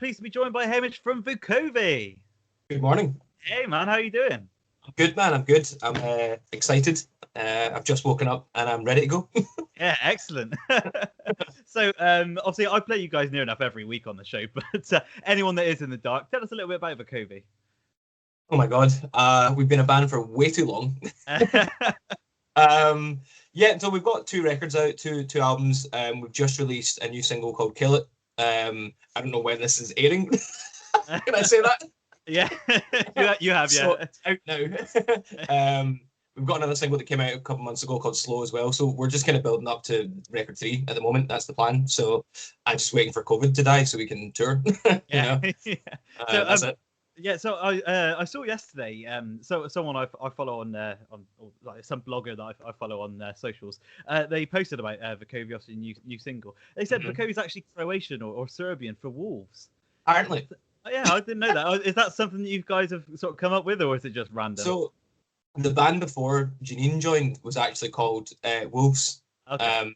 pleased to be joined by Hamish from VUKOVI. Good morning. Hey, man, how are you doing? I'm good, man. I'm good. I'm excited. I've just woken up and I'm ready to go. Yeah, excellent. So, obviously, I play you guys near enough every week on the show, but anyone that is in the dark, tell us a little bit about VUKOVI. Oh my God. We've been a band for way too long. Yeah, so we've got 2 records out, two albums. We've just released a new single called Kill It. I don't know when this is airing. Can I say that? Yeah, you have, So yeah. it's out now. We've got another single that came out a couple months ago called Slow as well. So we're just kind of building up to record 3 at the moment. That's the plan. So I'm just waiting for COVID to die so we can tour. Yeah. You know? So, that's it. yeah, so I saw yesterday. So someone I follow on like some blogger that I follow on socials. They posted about VUKOVI, obviously new single. They said VUKOVI is actually Croatian or Serbian for wolves. Apparently. Yeah, I didn't know that. Is that something that you guys have sort of come up with, or is it just random? So the band before Janine joined was actually called Wolves. Okay.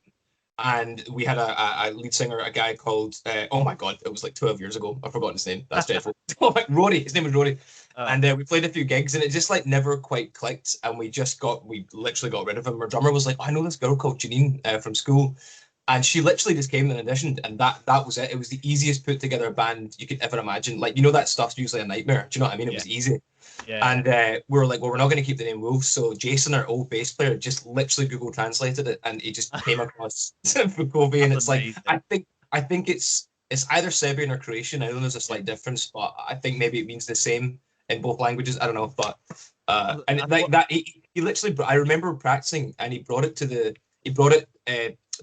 And we had a lead singer, a guy called, oh my God, it was like 12 years ago. I've forgotten his name. That's dreadful. Rory. His name was Rory. And we played a few gigs and it just like never quite clicked. And we literally got rid of him. Our drummer was like, I know this girl called Janine from school. And she literally just came in and auditioned, and that was it. It was the easiest put together band you could ever imagine. Like, you know, that stuff's usually a nightmare. Do you know what I mean? It was easy. Yeah. And we were like, well, we're not going to keep the name Wolves. So Jason, our old bass player, just literally Google translated it, and he just came across VUKOVI. And it's amazing. Like, I think it's either Serbian or Croatian. I know there's a slight difference, but I think maybe it means the same in both languages. I don't know, but and like that, he literally. I remember practicing, and he brought it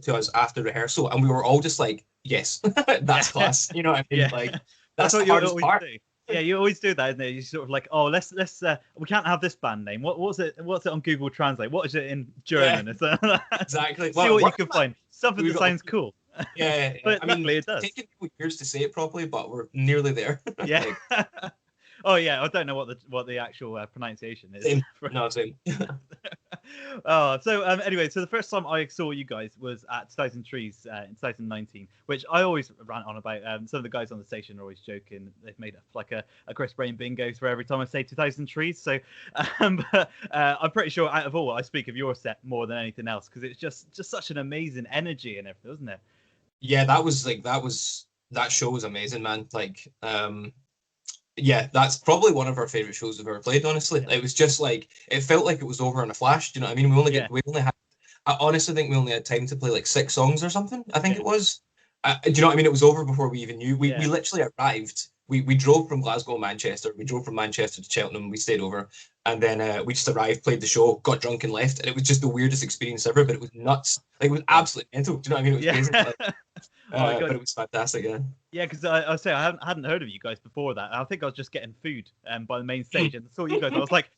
to us after rehearsal, and we were all just like, yes, that's class. You know what I mean? Yeah. Like, that's the what hardest part. Do. Yeah, you always do that, isn't it? You sort of like, oh, let's we can't have this band name. What's it on Google Translate? What is it in German? Yeah, exactly. See what you can find. Something that sounds cool. Yeah. But I luckily mean, it does. It's taken years to say it properly, but we're nearly there. Yeah. Oh yeah, I don't know what the actual pronunciation is. Same. No, same. Oh, so anyway, so the first time I saw you guys was at 2000 Trees in 2019, which I always rant on about. Some of the guys on the station are always joking. They've made up like a Chris Brain bingo for every time I say 2000 Trees. So but, I'm pretty sure out of all, I speak of your set more than anything else because it's just such an amazing energy and everything, wasn't it? Yeah, that show was amazing, man. Like, yeah, that's probably one of our favorite shows we've ever played. Honestly, it was just like it felt like it was over in a flash. Do you know what I mean? I honestly think we only had time to play like 6 songs or something. I think it was. Do you know what I mean? It was over before we even knew. We literally arrived. We drove from Glasgow to Manchester. We drove from Manchester to Cheltenham. We stayed over, and then we just arrived, played the show, got drunk, and left. And it was just the weirdest experience ever. But it was nuts. Like, it was absolutely mental. Do you know what I mean? It was crazy. Like, but it was fantastic, yeah. Yeah, because I say I hadn't heard of you guys before that. I think I was just getting food by the main stage and saw you guys. I was like,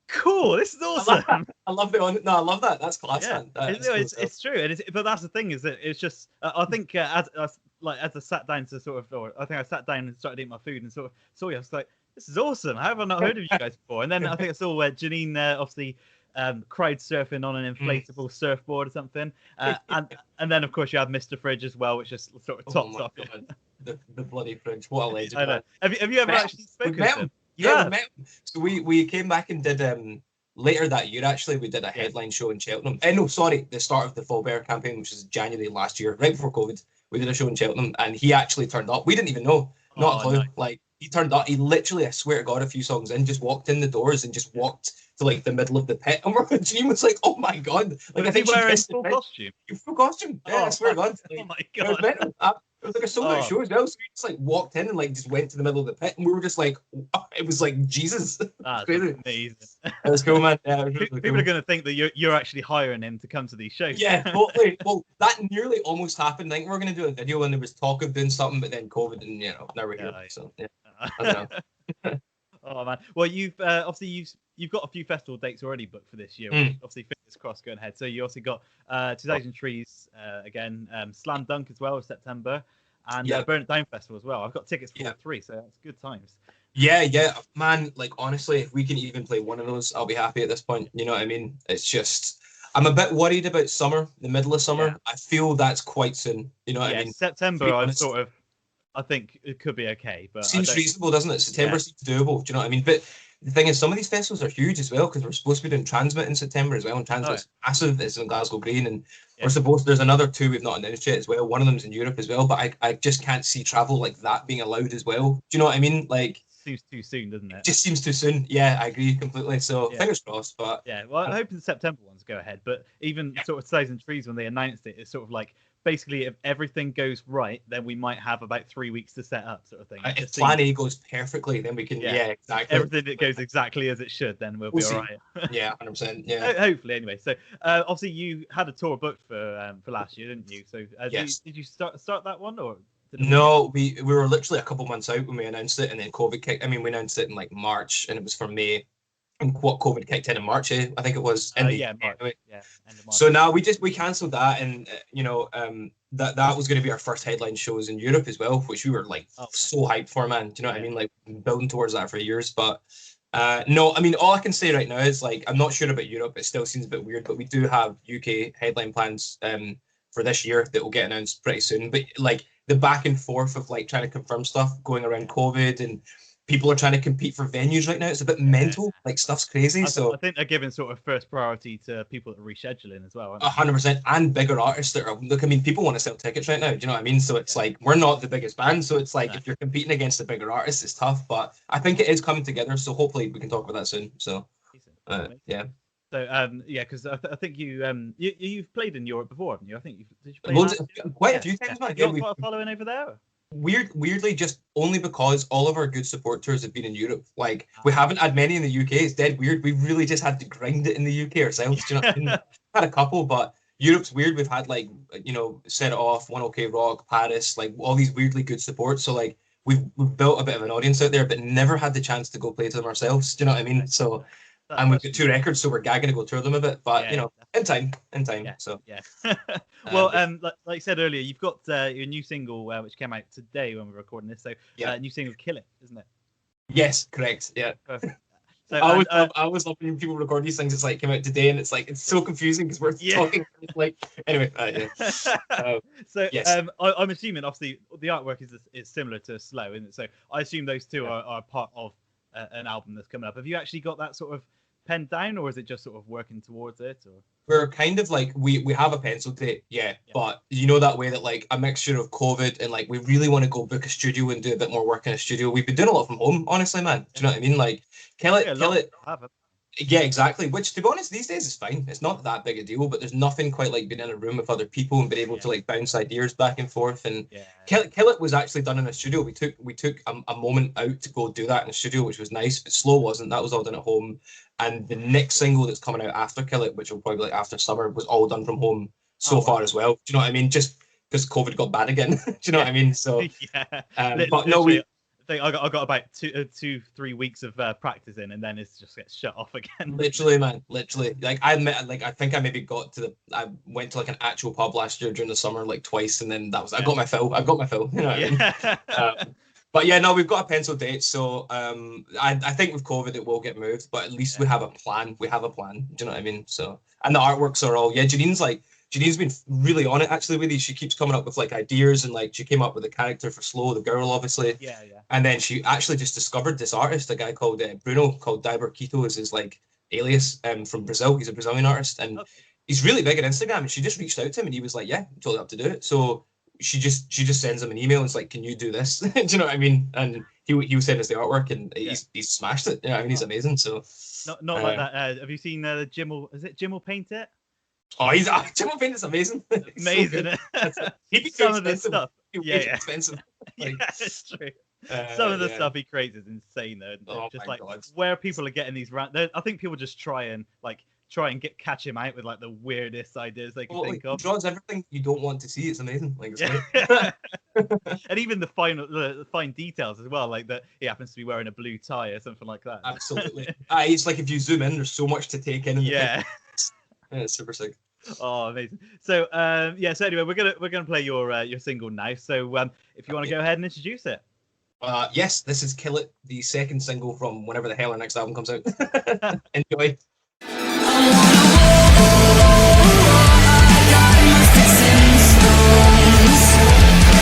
cool, this is awesome. I love that. That's class, man. It's true, but that's the thing is that it's just I think as I sat down to I think I sat down and started eating my food and sort of saw you. I was like, this is awesome. How have I not heard of you guys before? And then I think I saw Janine obviously. Crowd surfing on an inflatable surfboard or something, and then of course you have Mr. Fridge as well, which just sort of tops off. The bloody Fridge, what a legend! I know. Have you ever actually spoken to him? Yeah, we met him. So we came back and did later that year. Actually, we did a headline show in Cheltenham. The start of the Fall Bear campaign, which was January last year, right before COVID. We did a show in Cheltenham, and he actually turned up. We didn't even know, not a clue. Nice. Like, he turned up. He literally, I swear to God, a few songs in, just walked in the doors and just walked to like the middle of the pit, and Janine was like, "Oh my God!" Like, I think wearing full costume. Full costume. Yeah, I swear to God. Like, oh my God! It was like a sold out show as well. So we just like walked in and like just went to the middle of the pit, and we were just like, it was like Jesus. That's crazy. Amazing. It was cool, man. Yeah, really people cool. are going to think that you're actually hiring him to come to these shows. Yeah, totally. Well, that nearly almost happened. I think we were going to do a video, and there was talk of doing something, but then COVID, and now we're here. So yeah, I don't know. Oh man, well you've obviously you've got a few festival dates already booked for this year. Obviously, fingers crossed going ahead. So you also got 2000 Trees again, Slam Dunk as well, September, and Burn It Down Festival as well. I've got tickets for all 3, so that's good times. Yeah, man. Like, honestly, if we can even play one of those, I'll be happy at this point. You know what I mean? It's just I'm a bit worried about summer, the middle of summer. I feel that's quite soon. You know what I mean? September. I think it could be okay. But seems reasonable, doesn't it? September seems doable. Do you know what I mean? But the thing is, some of these festivals are huge as well because we're supposed to be doing Transmit in September as well, and Transmit's massive. It's in Glasgow Green, and we're supposed. There's another two we've not announced yet as well. One of them's in Europe as well, but I just can't see travel like that being allowed as well. Do you know what I mean? Like, seems too soon, doesn't it? It just seems too soon. Yeah, I agree completely. So fingers crossed. But well, I hope the September ones go ahead. But even sort of Thousand Trees when they announced it, it's sort of like basically if everything goes right, then we might have about 3 weeks to set up, sort of thing. If Plan A goes perfectly, then we can. Yeah, exactly. Everything that goes exactly as it should, then we'll be all right. Yeah, 100%. Yeah. Hopefully, anyway. So obviously you had a tour booked for last year, didn't you? So did you start that one or? No, we were literally a couple months out when we announced it, and then COVID kicked. I mean, we announced it in like March, and it was for May. And what COVID kicked in March, I think it was. March. End of March. So now we cancelled that, and that was going to be our first headline shows in Europe as well, which we were like so hyped for, man. Do you know what I mean? Like building towards that for years, but no, I mean all I can say right now is like I'm not sure about Europe. It still seems a bit weird, but we do have UK headline plans for this year that will get announced pretty soon. But like the back and forth of like trying to confirm stuff going around COVID and people are trying to compete for venues right now. It's a bit mental. Like stuff's crazy. So I think they're giving sort of first priority to people that are rescheduling as well. 100%, and bigger artists that are look. I mean, people want to sell tickets right now. Do you know what I mean? So it's like we're not the biggest band. So it's like if you're competing against the bigger artists, it's tough. But I think it is coming together. So hopefully we can talk about that soon. So yeah. So because I think you've played in Europe before, haven't you? I think did you play quite a few times, man. You got quite a following over there? Weirdly, just only because all of our good support tours have been in Europe. Like we haven't had many in the UK. It's dead weird. We really just had to grind it in the UK ourselves. Do you know what I mean? Had a couple, but Europe's weird. We've had like Set It Off, One OK Rock, Paris, like all these weirdly good support. So like we've built a bit of an audience out there, but never had the chance to go play to them ourselves. Do you know what I mean? So. And we've got 2 records, so we're gagging to go tour them a bit. But in time. So well, like I said earlier, you've got your new single which came out today when we're recording this. So new single, "Kill It," isn't it? Yes, correct. Yeah. Perfect. So I always love when people record these things. It's like came out today, and it's like it's so confusing because we're talking like anyway. So yes. I'm assuming obviously the artwork is similar to Slow, isn't it? So I assume those two are part of an album that's coming up. Have you actually got that sort of penned down, or is it just sort of working towards it? Or we're kind of like we have a pencil date, but that way that like a mixture of COVID and like we really want to go book a studio and do a bit more work in a studio. We've been doing a lot from home, honestly, man. Do you know what I mean? Like kill it. Yeah, exactly. Which, to be honest, these days is fine. It's not that big a deal, but there's nothing quite like being in a room with other people and being able to like bounce ideas back and forth. And Kill It was actually done in a studio. We took a moment out to go do that in a studio, which was nice. But Slow wasn't. That was all done at home. And the next single that's coming out after Kill It, which will probably be like after summer, was all done from home so far as well. Do you know what I mean? Just because COVID got bad again. Do you know what I mean? So but no, I got about 2-3 weeks of practice in, and then it just gets shut off again. Literally, man. Literally. Like I think I maybe I went to like an actual pub last year during the summer like twice, and then that was I got my fill. You know what I mean? But yeah, no, we've got a pencil date, so I think with COVID it will get moved, but at least we have a plan. We have a plan. Do you know what I mean? So, and the artworks are all Janine's been really on it actually with these. She keeps coming up with like ideas, and like she came up with a character for Slow, the girl, obviously. Yeah. And then she actually just discovered this artist, a guy called Bruno, called Diber Quito is his like alias from Brazil. He's a Brazilian artist, and he's really big on Instagram. And she just reached out to him, and he was like, "Yeah, I'm totally up to do it." So she just sends him an email and it's like, "Can you do this?" Do you know what I mean? And he sent us the artwork, and he's smashed it. You know what I mean? He's amazing. So not like that. Have you seen Jim will paint it? Oh, Jim will paint is amazing. Amazing. So he'd be some of the stuff. Expensive. Like, it's true. Some of the stuff he creates is insane though. Just like God. Where people are getting these I think people just try and catch him out with like the weirdest ideas they can think of. He draws everything you don't want to see. It's amazing. Like and even the fine details as well, like that he happens to be wearing a blue tie or something like that. Absolutely. It's like if you zoom in, there's so much to take in. Yeah, it's super sick. Oh, amazing. So so anyway, we're gonna play your single now. So if you want to go ahead and introduce it. Yes, this is Kill It, the second single from whenever the hell our next album comes out. Enjoy.